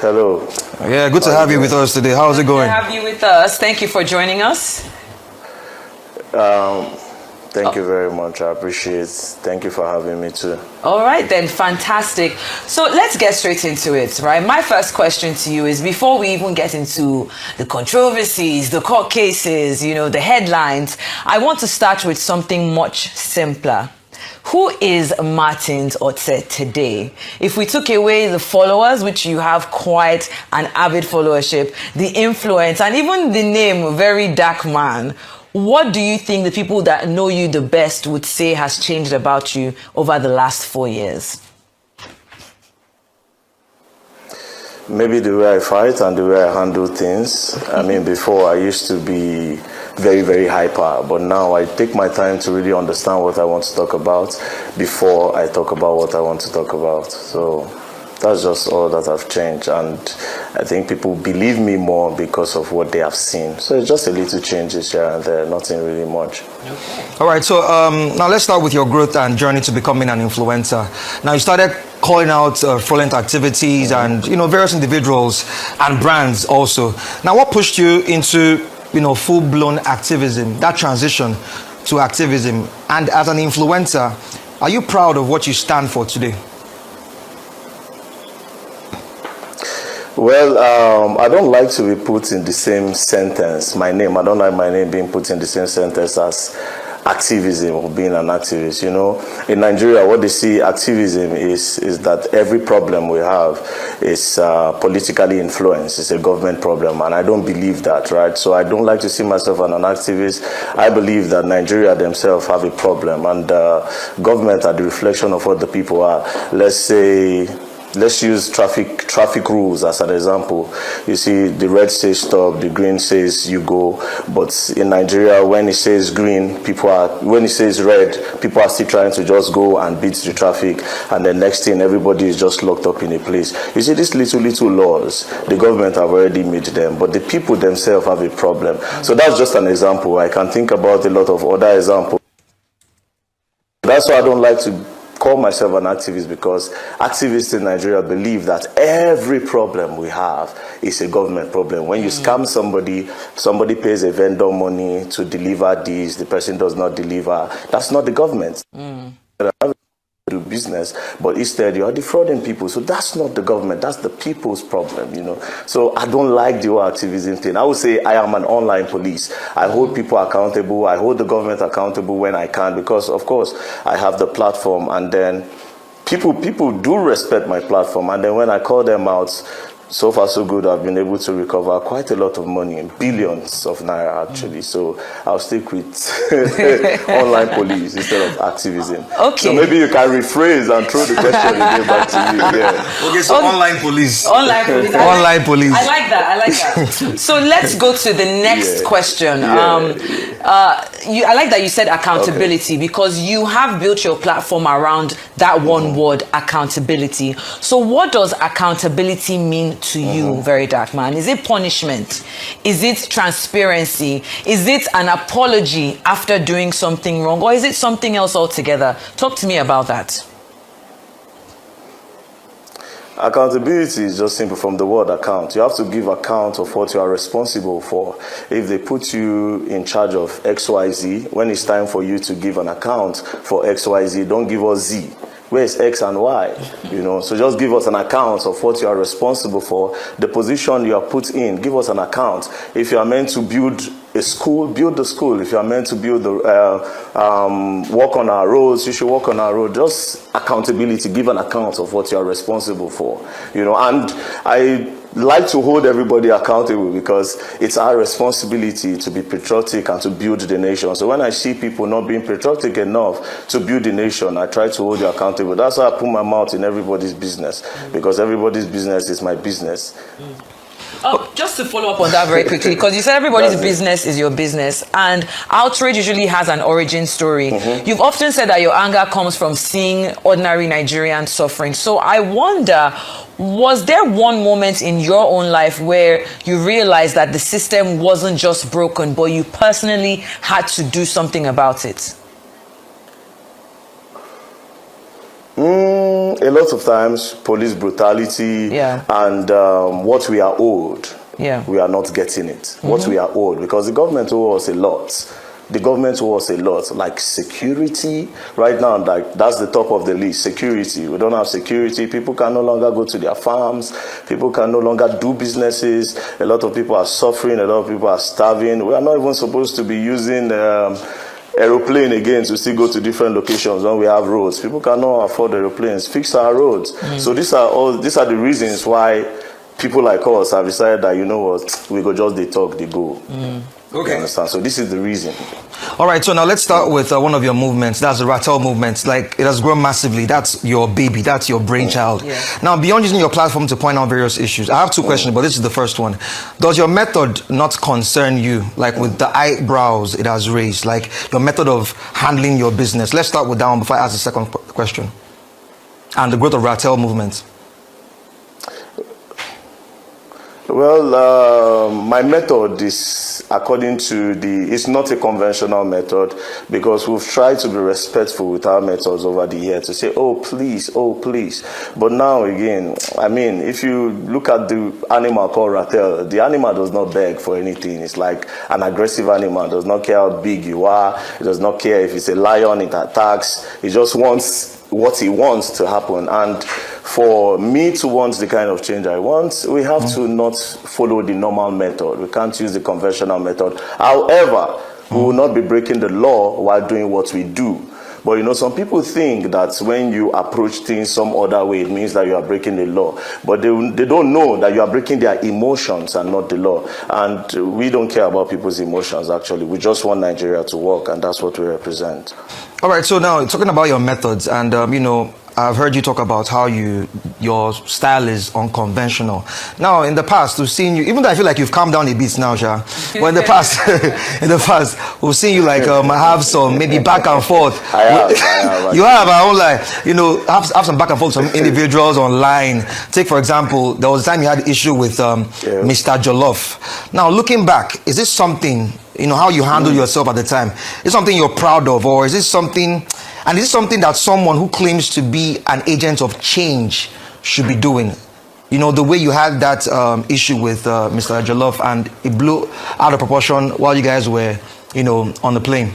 Hello. Yeah, good to have you with us today. How's it going? Good to have you with us. Thank you for joining us. Thank you very much. I appreciate it. Thank you for having me too. All right, then, fantastic. So let's get straight into it, right? My first question to you is, before we even get into the controversies, the court cases, the headlines, I want to start with something much simpler. Who is Martins Otse today? If we took away the followers, which you have quite an avid followership, the influence, and even the name VeryDarkman, what do you think the people that know you the best would say has changed about you over the last 4 years? Maybe the way I fight and the way I handle things. I mean, before I used to be very, very hyper, but now I take my time to really understand what I want to talk about before I talk about what I want to talk about. So that's just all that I've changed, and I think people believe me more because of what they have seen. So it's just a little changes here and there, nothing really much. Okay. All right, so now let's start with your growth and journey to becoming an influencer. Now you started calling out fraudulent activities and various individuals and brands also. Now what pushed you into full-blown activism, that transition to activism? And as an influencer, are you proud of what you stand for today? Well, I don't like to be put in the same sentence. I don't like my name being put in the same sentence as activism or being an activist. In Nigeria, what they see activism is that every problem we have is politically influenced. It's a government problem, and I don't believe that, right? So I don't like to see myself as an activist. I believe that Nigeria themselves have a problem, and government are the reflection of what the people are. Let's use traffic rules as an example. You see, the red says stop, the green says you go. But in Nigeria, when it says green, when it says red, people are still trying to just go and beat the traffic. And the next thing, everybody is just locked up in a place. You see, these little laws, the government have already made them, but the people themselves have a problem. So that's just an example. I can think about a lot of other examples. That's why I don't like to call myself an activist, because activists in Nigeria believe that every problem we have is a government problem. When you scam somebody pays a vendor money to deliver this, the person does not deliver. That's not the government. Do business, but instead you are defrauding people. So that's not the government, that's the people's problem, So I don't like the whole activism thing. I would say I am an online police. I hold people accountable. I hold the government accountable when I can, because of course I have the platform, and then people do respect my platform, and then when I call them out, so far so good, I've been able to recover quite a lot of money, billions of naira actually. So I'll stick with online police instead of activism. Okay. So maybe you can rephrase and throw the question again back to you. Yeah. Okay, so online police. Online police. Online police. I like that. So let's go to the next question. I like that you said accountability, because you have built your platform around that one word, accountability. So what does accountability mean to you, VeryDarkman? Is it punishment? Is it transparency? Is it an apology after doing something wrong? Or is it something else altogether? Talk to me about that. Accountability is just simple from the word account. You have to give account of what you are responsible for. If they put you in charge of XYZ, when it's time for you to give an account for XYZ, don't give us Z. Where is X and Y? So just give us an account of what you are responsible for, the position you are put in. Give us an account. If you are meant to build a school, build the school. If you are meant to build work on our roads, you should work on our road. Just accountability. Give an account of what you are responsible for. And I like to hold everybody accountable, because it's our responsibility to be patriotic and to build the nation. So when I see people not being patriotic enough to build the nation, I try to hold you accountable. That's why I put my mouth in everybody's business, because everybody's business is my business. Oh, just to follow up on that very quickly, because you said everybody's business is your business, and outrage usually has an origin story. You've often said that your anger comes from seeing ordinary Nigerians suffering. So I wonder, was there one moment in your own life where you realized that the system wasn't just broken, but you personally had to do something about it? A lot of times, police brutality and what we are owed, we are not getting it. What we are owed, because the government owes us a lot. The government owes us a lot, like security. Right now, like that's the top of the list, security. We don't have security. People can no longer go to their farms. People can no longer do businesses. A lot of people are suffering. A lot of people are starving. We are not even supposed to be using aeroplane again to still go to different locations when we have roads. People cannot afford aeroplanes. Fix our roads. So these are the reasons why people like us have decided that, you know what, we go just they talk, they go. Okay. You understand? So this is the reason. All right, so now let's start with one of your movements. That's the Rattle movement. Like, it has grown massively. That's your baby. That's your brainchild. Now, beyond using your platform to point out various issues, I have two questions, but this is the first one. Does your method not concern you, like with the eyebrows it has raised, like your method of handling your business? Let's start with that one before I ask the second question. And the growth of Rattle movement. Well, my method is according to it's not a conventional method, because we've tried to be respectful with our methods over the years to say, oh please. But now again, I mean, if you look at the animal called Rattle, the animal does not beg for anything. It's like an aggressive animal. It does not care how big you are. It does not care if it's a lion, it attacks. It just wants what he wants to happen. And for me to want the kind of change I want, we have to not follow the normal method. We can't use the conventional method. However, we will not be breaking the law while doing what we do. But you know, some people think that when you approach things some other way, it means that you are breaking the law. But they don't know that you are breaking their emotions and not the law. And we don't care about people's emotions, actually. We just want Nigeria to work, and that's what we represent. All right, so now talking about your methods, and you know, I've heard you talk about how your style is unconventional. Now, in the past, we've seen you, even though I feel like you've calmed down a bit now, Sha, but in the past, we've seen you like have some maybe back and forth. I have. You have, I won't lie, you know, have some back and forth with some individuals online. Take, for example, there was a time you had an issue with Mr. Jollof. Now, looking back, is this something, you know, how you handle yourself at the time, is something you're proud of, or is this something, and is this something that someone who claims to be an agent of change should be doing? You know, the way you had that issue with Mr. Jollof, and it blew out of proportion while you guys were, you know, on the plane.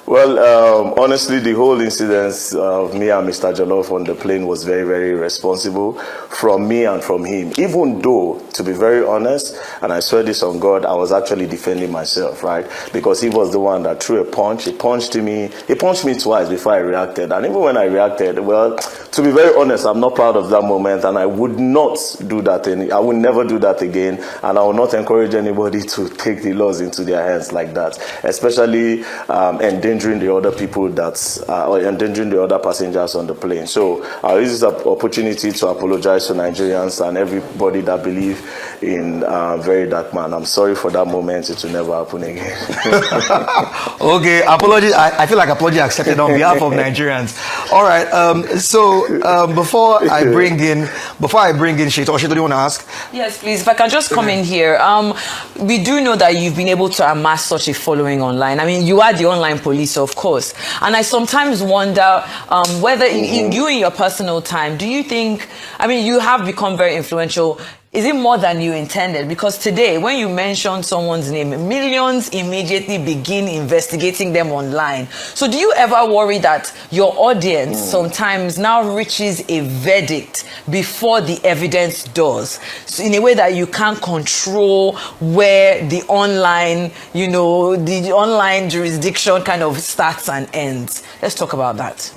Well, honestly, the whole incident of me and Mr. Jollof on the plane was very, very irresponsible from me and from him. Even though, to be very honest, and I swear this on God, I was actually defending myself, right? Because he was the one that threw a punch. He punched me twice before I reacted. And even when I reacted, well, to be very honest, I'm not proud of that moment, and I would not do that. I would never do that again, and I will not encourage anybody to take the laws into their hands like that, especially endangering the other people or endangering the other passengers on the plane. So I'll use this opportunity to apologize to Nigerians and everybody that believe in VeryDarkman. I'm sorry for that moment. It will never happen again. Okay, apology. I feel like apology accepted on behalf of Nigerians. All right. So before I bring in Sheto, do you want to ask? Yes, please. If I can just come in here. We do know that you've been able to amass such a following online. I mean, you are the online police, of course. And I sometimes wonder whether in your personal time, do you think, I mean, you have become very influential. Is it more than you intended? Because today, when you mention someone's name, millions immediately begin investigating them online. So do you ever worry that your audience sometimes now reaches a verdict before the evidence does? So in a way that you can't control where the online, you know, the online jurisdiction kind of starts and ends. Let's talk about that.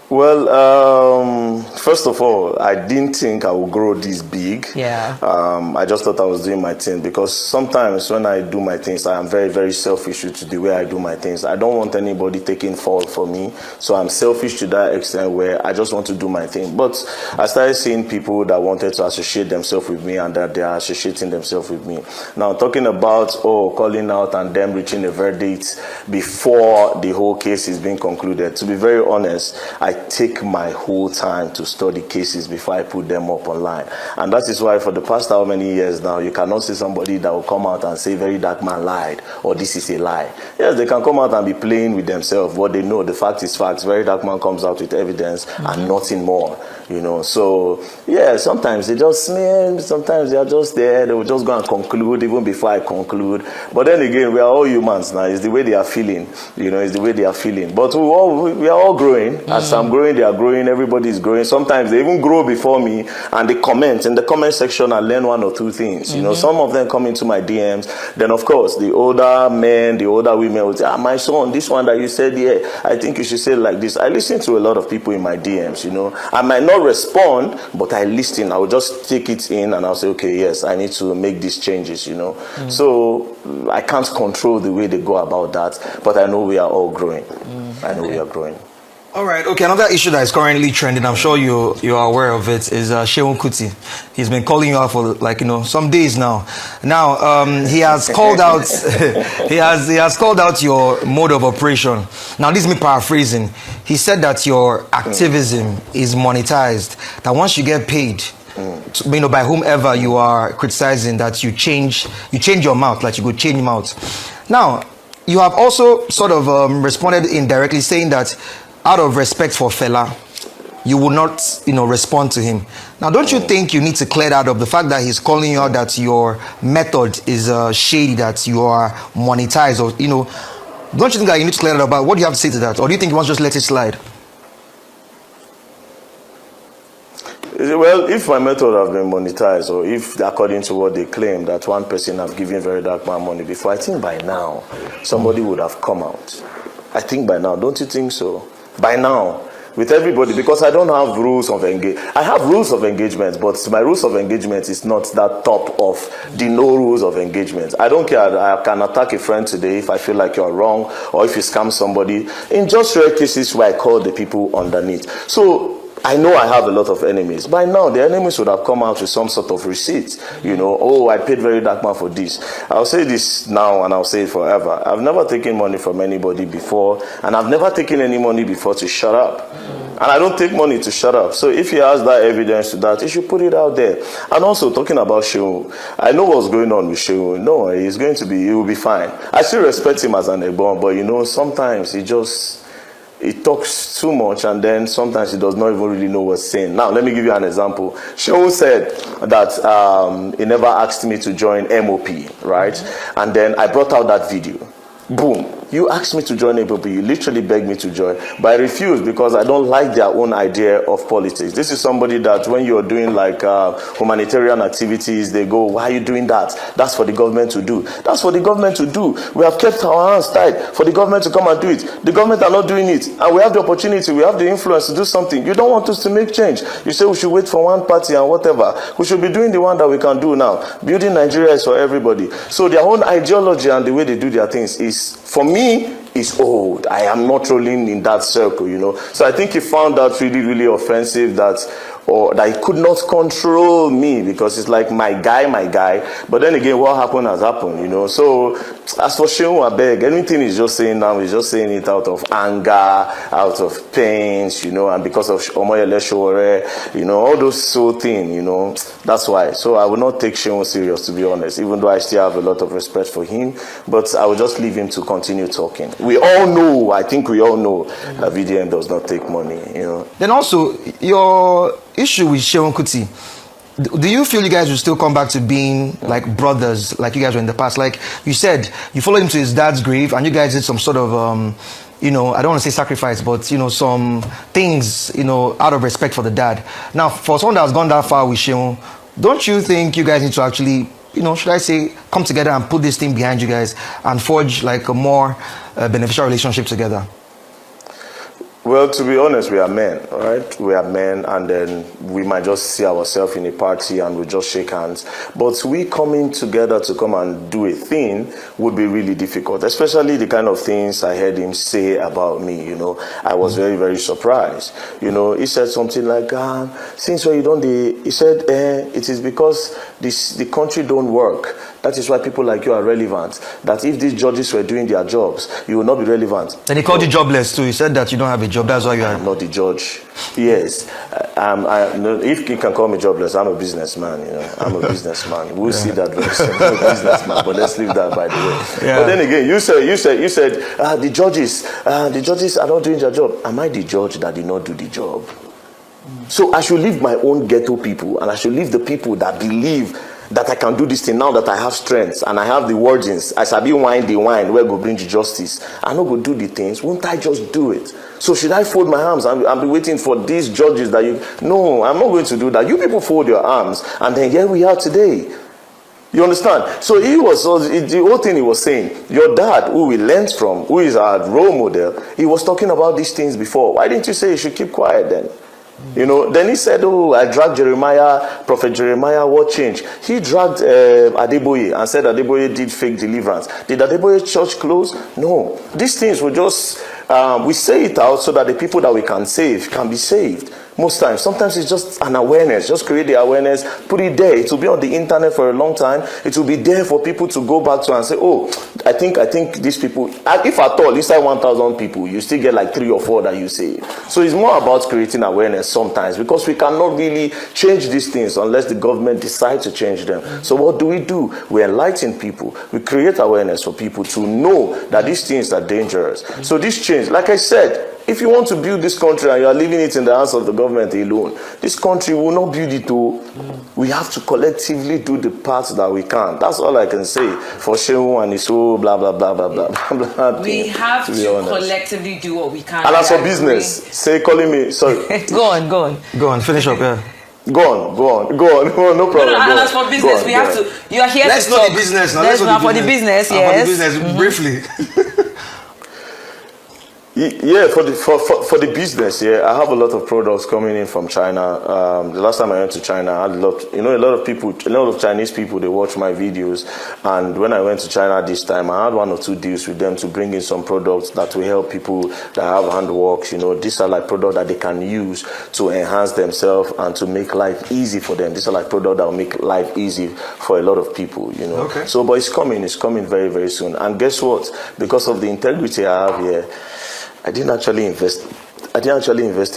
Well, first of all, I didn't think I would grow this big. Yeah. I just thought I was doing my thing, because sometimes when I do my things, I am very, very selfish to the way I do my things. I don't want anybody taking fault for me. So I'm selfish to that extent where I just want to do my thing. But I started seeing people that wanted to associate themselves with me, and that they are associating themselves with me. Now, talking about, calling out and them reaching a verdict before the whole case is being concluded, to be very honest, I take my whole time to study cases before I put them up online. And that is why for the past how many years now, you cannot see somebody that will come out and say VeryDarkman lied or this is a lie. Yes, they can come out and be playing with themselves. What they know, the fact is facts. VeryDarkman comes out with evidence and nothing more. You know, so yeah, sometimes they just sometimes they are just there, they will just go and conclude even before I conclude. But then again, we are all humans now. It's the way they are feeling, you know, it's the way they are feeling. But we are all growing. As I'm growing, they are growing, everybody is growing. Sometimes they even grow before me and they comment in the comment section and learn one or two things. You know, some of them come into my DMs. Then of course, the older men, the older women will say, my son, this one that you said, yeah, I think you should say it like this. I listen to a lot of people in my DMs, you know. I might not respond, but I listen. I will just take it in and I'll say, okay, yes, I need to make these changes, you know. So I can't control the way they go about that, but I know we are all growing. I know we are growing. All right. Okay. Another issue that is currently trending, I'm sure you are aware of it, is Seun Kuti. He's been calling you out for some days now. Now he has called out he has called out your mode of operation. Now this is me paraphrasing. He said that your activism is monetized. That once you get paid, by whomever you are criticizing, that you change your mouth, like you go change mouth. Now you have also sort of responded indirectly, saying that out of respect for Fela, you will not, respond to him. Now, don't you think you need to clear that up? The fact that he's calling you out that your method is shady, that you are monetized, or don't you think that you need to clear that up? But what do you have to say to that? Or do you think you want to just let it slide? Well, if my method has been monetized, or if according to what they claim that one person has given VeryDarkman money before, I think by now somebody would have come out. I think by now, don't you think so? By now, with everybody, because I don't have rules of engagement. I have rules of engagement, but my rules of engagement is not that top of the no rules of engagement. I don't care. I can attack a friend today if I feel like you're wrong, or if you scam somebody. In just rare cases where I call the people underneath. So I know I have a lot of enemies. By now, the enemies would have come out with some sort of receipt. Oh, I paid VeryDarkman for this. I'll say this now and I'll say it forever. I've never taken money from anybody before, and I've never taken any money before to shut up. And I don't take money to shut up. So if he has that evidence to that, he should put it out there. And also, talking about Seun, I know what's going on with Seun. No, he will be fine. I still respect him as an Egbon, but sometimes he talks too much, and then sometimes he does not even really know what's saying. Now, let me give you an example. Seun said that he never asked me to join MOP, right? And then I brought out that video. Boom. You asked me to join MOP. You literally begged me to join. But I refused because I don't like their own idea of politics. This is somebody that when you're doing like humanitarian activities, they go, why are you doing that? That's for the government to do. That's for the government to do. We have kept our hands tied for the government to come and do it. The government are not doing it. And we have the opportunity, we have the influence to do something. You don't want us to make change. You say we should wait for one party and whatever. We should be doing the one that we can do now. Building Nigeria is for everybody. So their own ideology and the way they do their things is, for me, is old. I am not rolling in that circle, So I think he found that really, really offensive, that he could not control me, because it's like my guy. But then again, what happened has happened, So as for Seun, I beg, anything he's just saying now, he's just saying it out of anger, out of pains, and because of Omoyele Sowore, all those so things, That's why. So I will not take Seun serious, to be honest, even though I still have a lot of respect for him. But I will just leave him to continue talking. I think we all know that VDM does not take money, Then also, your issue with Seun Kuti, do you feel you guys will still come back to being like brothers, like you guys were in the past? Like you said, you followed him to his dad's grave, and you guys did some sort of, I don't want to say sacrifice, but, some things, out of respect for the dad. Now, for someone that has gone that far with Seun, don't you think you guys need to actually, should I say, come together and put this thing behind you guys and forge like a more beneficial relationship together? Well, to be honest, we are men, all right? We are men, and then we might just see ourselves in a party and we just shake hands. But we coming together to come and do a thing would be really difficult, especially the kind of things I heard him say about me, I was very, very surprised. He said something like, since when you don't, he said, it is because the country don't work. That is why people like you are relevant. That if these judges were doing their jobs, you would not be relevant. And he called you jobless too. He said that you don't have a job. That's why you are not the judge. Yes. no, if you can call me jobless, I'm a businessman. You know, I'm a businessman. We'll see that very soon. I'm a businessman, but let's leave that by the way. Yeah. But then again, you said the judges are not doing their job. Am I the judge that did not do the job? So I should leave my own ghetto people, and I should leave the people that believe that I can do this thing now that I have strength and I have the wordings. I shall be wine the wine where go bring the justice. I not go do the things. Won't I just do it? So should I fold my arms and be waiting for these judges that you... No, I'm not going to do that. You people fold your arms, and then here we are today. You understand? So the whole thing he was saying, your dad, who we learned from, who is our role model, he was talking about these things before. Why didn't you say you should keep quiet then? You know, then he said, oh, I dragged Prophet Jeremiah, what changed? He dragged Adeboye and said Adeboye did fake deliverance. Did Adeboye church close? No. These things were just, we say it out so that the people that we can save can be saved. Most times. Sometimes it's just an awareness. Just create the awareness, put it there. It will be on the internet for a long time. It will be there for people to go back to and say, oh, I think these people, if at all, inside 1,000 people, you still get like 3 or 4 that you save. So it's more about creating awareness sometimes, because we cannot really change these things unless the government decides to change them. So what do? We enlighten people. We create awareness for people to know that these things are dangerous. So this change, like I said, if you want to build this country and you are leaving it in the hands of the government alone, this country will not build it all. We have to collectively do the parts that we can. That's all I can say for Seun and his whole blah, blah, blah, blah, blah, blah. We have to collectively do what we can. And as for business, calling me, sorry. Go on, finish up, yeah. Go on, no problem. No, and as for business, we have to, you are here let's to know talk. the business now. Let's know for the business, yes. For the business, briefly. Yeah, for the business, yeah, I have a lot of products coming in from China. The last time I went to China, I had a lot of Chinese people, they watch my videos. And when I went to China this time, I had 1 or 2 deals with them to bring in some products that will help people that have handworks. You know, these are like products that they can use to enhance themselves and to make life easy for them. These are like products that will make life easy for a lot of people, you know. Okay. So, but it's coming very, very soon. And guess what? Because of the integrity I have here, I didn't actually invest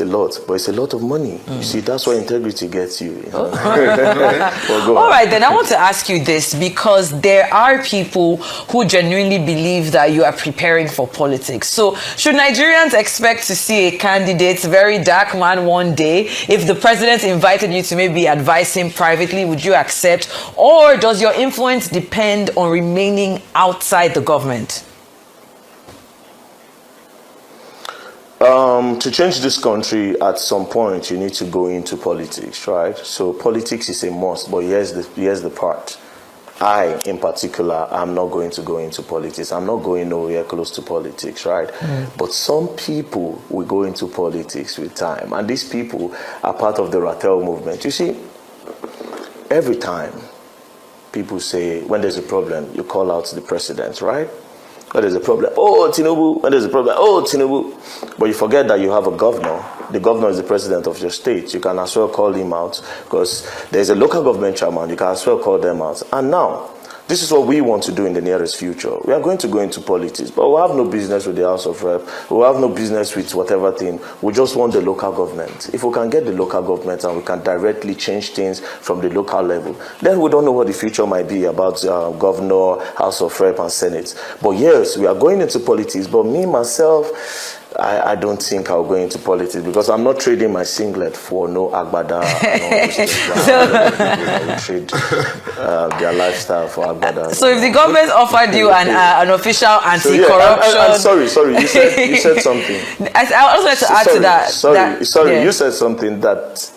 a lot, but it's a lot of money. You see, that's what integrity gets you. You know? Well, all right, then I want to ask you this, because there are people who genuinely believe that you are preparing for politics. So should Nigerians expect to see a candidate, VeryDarkman, one day? If the president invited you to maybe advise him privately, would you accept? Or does your influence depend on remaining outside the government? To change this country, at some point, you need to go into politics, right? So politics is a must, but here's the part. I, in particular, I'm not going to go into politics. I'm not going nowhere close to politics, right? But some people will go into politics with time, and these people are part of the Rattel movement. You see, every time people say, when there's a problem, you call out the president, right? When there's a problem, oh, Tinubu. When there's a problem, oh, Tinubu. But you forget that you have a governor. The governor is the president of your state. You can as well call him out, because there's a local government chairman. You can as well call them out. And now, this is what we want to do in the nearest future. We are going to go into politics, but we'll have no business with the House of Rep. We'll have no business with whatever thing. We just want the local government. If we can get the local government and we can directly change things from the local level, then we don't know what the future might be about governor, House of Rep, and Senate. But yes, we are going into politics. But me, myself, I don't think I'll go into politics, because I'm not trading my singlet for no agbada. I will trade their lifestyle for agbada. So if the government offered you an official anti-corruption... Sorry, you said something. I also like to add to that. You said something that...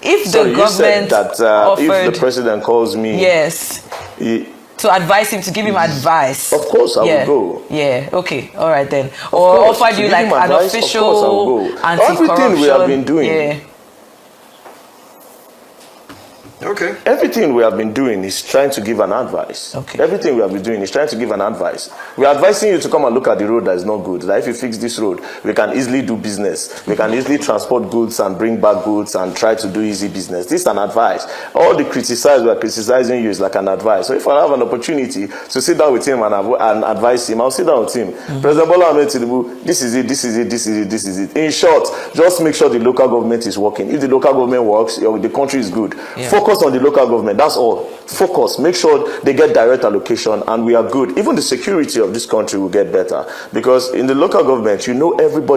If the government offered, if the president calls me... Yes. To advise him, to give him advice. Of course, I will go. Yeah, okay, all right then. Or offered you like an official anti-corruption. Everything we have been doing. Okay. Everything we have been doing is trying to give an advice. Okay. Everything we have been doing is trying to give an advice. We are advising you to come and look at the road that is not good. That if you fix this road, we can easily do business. We can easily transport goods and bring back goods and try to do easy business. This is an advice. All the criticize we are criticizing you is like an advice. So if I have an opportunity to sit down with him and advise him, I'll sit down with him. President Bola Ahmed Tinubu, this is it, this is it, this is it, this is it. In short, just make sure the local government is working. If the local government works, the country is good. Yeah. Focus on the local government. That's all. Focus. Make sure they get direct allocation and we are good. Even the security of this country will get better. Because in the local government, you know everybody